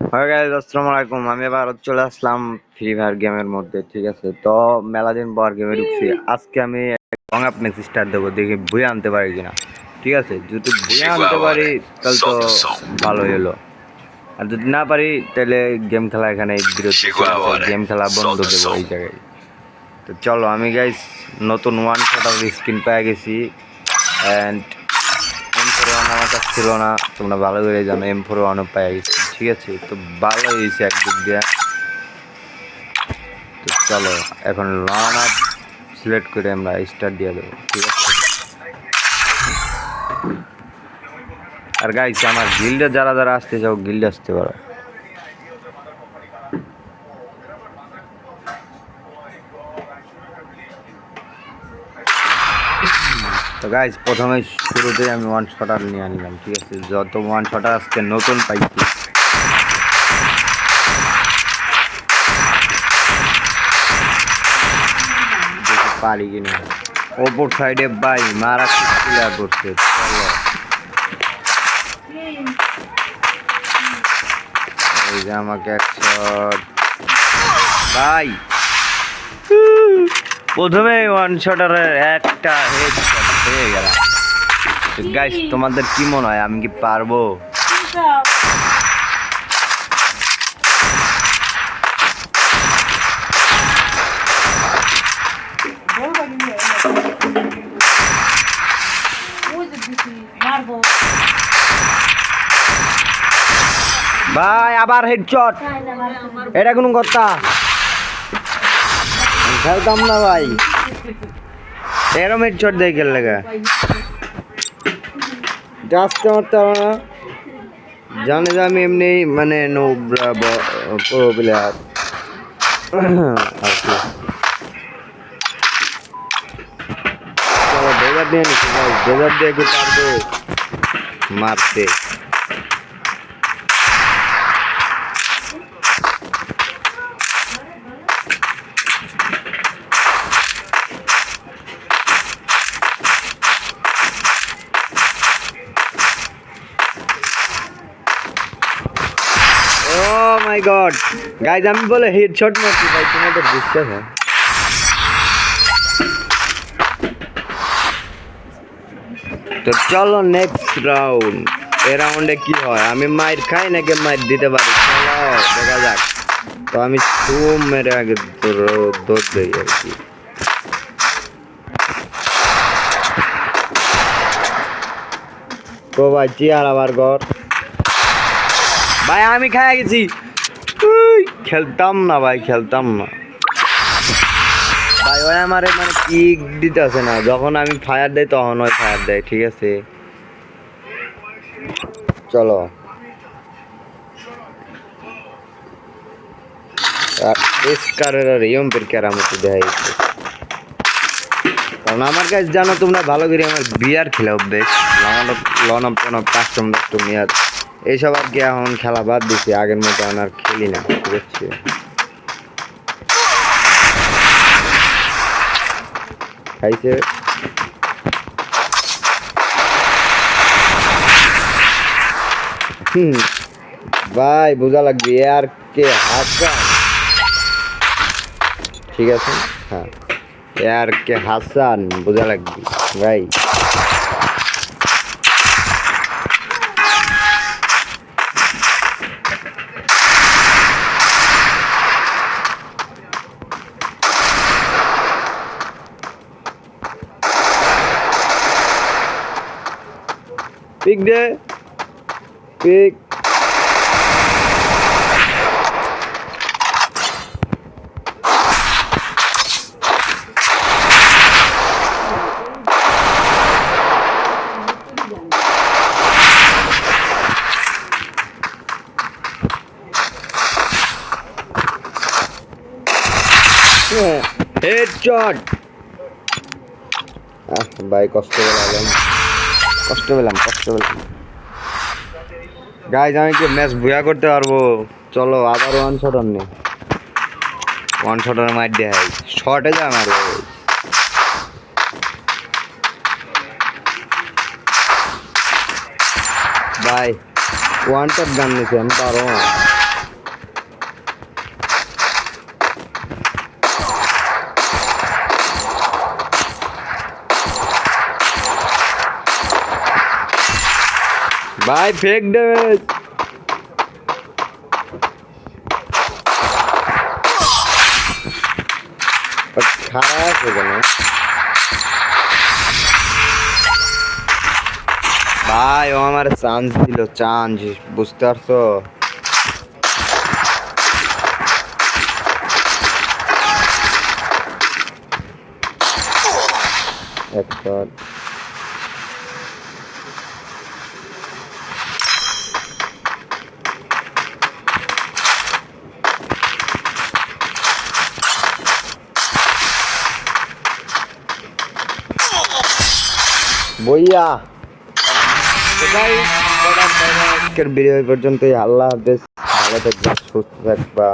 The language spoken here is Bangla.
হ্যাঁ গাইস, আসসালামু আলাইকুম। আমি আবার চলে আসলাম ফ্রি ফায়ার গেমের মধ্যে। ঠিক আছে, তো মেলা দিন পর গেমে ঢুকছি। আজকে আমি রং আপ ম্যাচ স্টার্ট দেবো, দেখি বই আনতে পারি কিনা। ঠিক আছে, যদি বই আনতে পারি তাহলে তো ভালোই হলো, আর যদি না পারি তাহলে গেম খেলা এখানে বিরতি। গেম খেলা বন্ধ দেবো এই জায়গায়। তো চলো, আমি গাইস নতুন ওয়ান শটার স্কিন পেয়ে গেছি। অ্যান্ড M4 আমার কাছে ছিল না, তোমরা ভালো করে জানো। M4 পেয়ে গেছি। ঠিক আছে, তো ভালো হয়েছে একদিক দিয়ে। তো চলো এখন রান আপ সিলেক্ট করে আমরা স্টার্ট দিয়ে দেবো। ঠিক আছে, আর গাইস আমার গিল্ডে যারা যারা আসতে চাও গিল্ডে আসতে পারো। তো গাইস প্রথমে শুরুতেই আমি ওয়ান শটার নিয়ে নিলাম। ঠিক আছে, যত ওয়ান শটার আজকে নতুন পাইছি। পারি কিনা ওপর সাইডে বাই মারা ক্লিয়ার করছে। চলো এই যে আমাকে এক শট ভাই, প্রথমে ওয়ান শটারের একটা হেড শট হয়ে গেল। গাইস তোমাদের কি মনে হয় আমি কি পারবো? ভাই আবার হেডশট, এটা কোনো কথা? খেলতাম না ভাই, এরম হেডশট দিয়ে খেললে জাস্ট মারতে পারো না। জানে যে আমি এমনি মানে নো প্রো প্লেয়ার আর কি। চলো ডেজার দিয়ে নিচ্ছি ভাই, ডেজার দিয়ে কি পারবো মারতে? ও মাই গড গাইজ, আমি বলে হেডশট মারছি ভাই, তোমাদের বিশ্বাস হয়? তো চলো নেক্সট রাউন্ড। এই রাউন্ডে কি হয়, আমি মাইর খাই নাকি মাইর দিতে পারি? চলো দেখা যাক। তো আমি সুম মেরে আগে দৌড় দিই আর কি। তো ভাই চেয়ার আবার ঘর ভাই, আমি খাই গেছি। খেলতাম না ভাই, খেলতাম না ভাই। ওই আমার মানে কিক দিতে আসে না, যখন আমি ফায়ার দেয় তখন ওই ফায়ার দেয়। ঠিক আছে, চলো স্কারের আর ইয়ম্পের কেরামতি দেখাই। কারণ আমার কাছে জানো তোমরা ভালো করে আমার বিয়ার খেলা অভ্যেস, লনপ টনপ কাস্টম কাস্টম ইয়ার এইসব আর কি। এখন খেলা বাদ দিছি, আগের মতো আর খেলি না। ঠিক আছে, খাইছে ভাই, বোঝা লাগবে আর কে হাসান। ঠিক আছে, হ্যাঁ আর কে হাসান বোঝা লাগবে ভাই। পিক দে, পিক। হেডশট। ভাই কষ্ট পেলাম, কষ্ট পেলাম। গাইজ আমি কি ম্যাচ বুয়া করতে পারবো? চলো আবার ওয়ান শটার নেই, ওয়ান শটার মার দেয় শর্টে যা মারবো ভাই। ওয়ান শট গান নিয়েছি, আমি পারবো না। ভাই ফেক ড্যামেজ। খারাপ আছে কেন ভাই? ও আমার চান্স দিল, চান্স, বুঝতে পারছো? একটা বইয়া। আজকের ভিডিও পর্যন্তই। আল্লাহ হাফেজ, ভালো থাকবা, সুস্থ থাকবা।